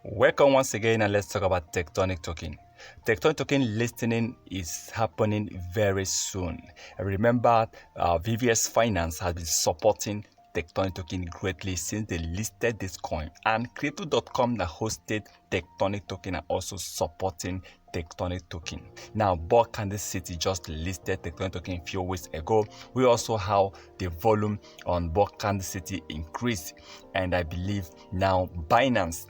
Welcome once again, and let's talk about Tectonic token. Tectonic token listing is happening very soon. Remember, VVS Finance has been supporting Tectonic token greatly since they listed this coin, and Crypto.com that hosted Tectonic token are also supporting Tectonic token. Now, Bulk Kansas City just listed Tectonic token a few weeks ago. We also have the volume on Bulk Kansas City increased, and I believe now Binance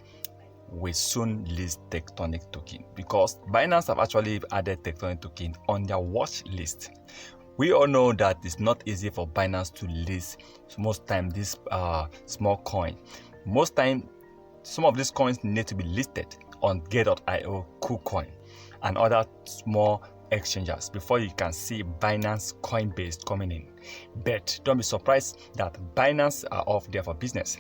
will soon list Tectonic token because Binance have actually added Tectonic token on their watch list. We all know that it's not easy for Binance to list most time this small coin. Most time, some of these coins need to be listed on Get.io, Kucoin, and other small exchanges before you can see Binance Coinbase coming in. But don't be surprised that Binance are off there for business.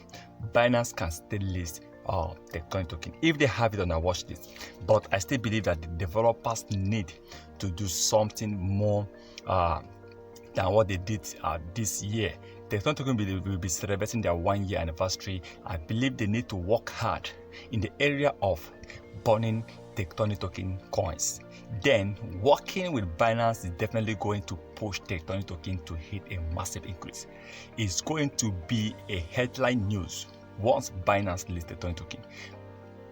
Binance can still list Tectonic token if they have it on their watch list, but I still believe that the developers need to do something more than what they did this year. Tectonic token will be celebrating their 1-year anniversary. I believe they need to work hard in the area of burning Tectonic token coins. Then working with Binance is definitely going to push Tectonic token to hit a massive increase. It's going to be a headline news. Once Binance lists Tectonic token,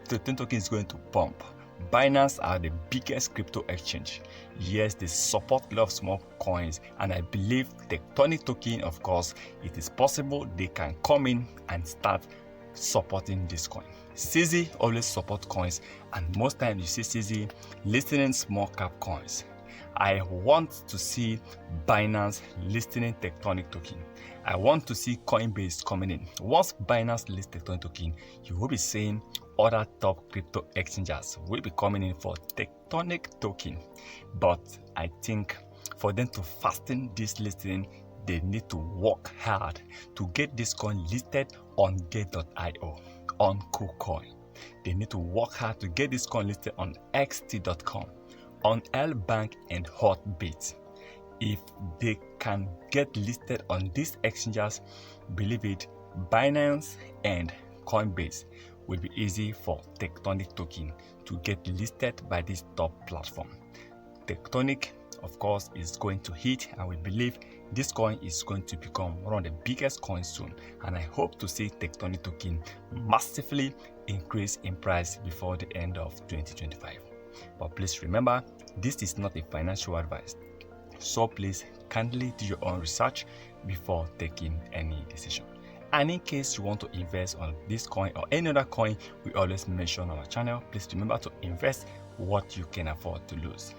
Tectonic token is going to pump. Binance are the biggest crypto exchange. Yes, they support a lot of small coins, and I believe Tectonic token, of course, it is possible they can come in and start supporting this coin. CZ always support coins, and most times you see CZ listing small cap coins. I want to see Binance listing Tectonic token. I want to see Coinbase coming in. Once Binance lists Tectonic token, you will be seeing other top crypto exchanges will be coming in for Tectonic token. But I think for them to fasten this listing, they need to work hard to get this coin listed on Get.io, on Kucoin. They need to work hard to get this coin listed on xt.com, on LBank and Hotbit. If they can get listed on these exchanges, believe it, Binance and Coinbase will be easy for Tectonic token to get listed by this top platform. Tectonic, of course, is going to hit, and we believe this coin is going to become one of the biggest coins soon, and I hope to see Tectonic token massively increase in price before the end of 2025. But please remember, this is not a financial advice, so please kindly do your own research before taking any decision. And in case you want to invest on this coin or any other coin we always mention on our channel, please remember to invest what you can afford to lose.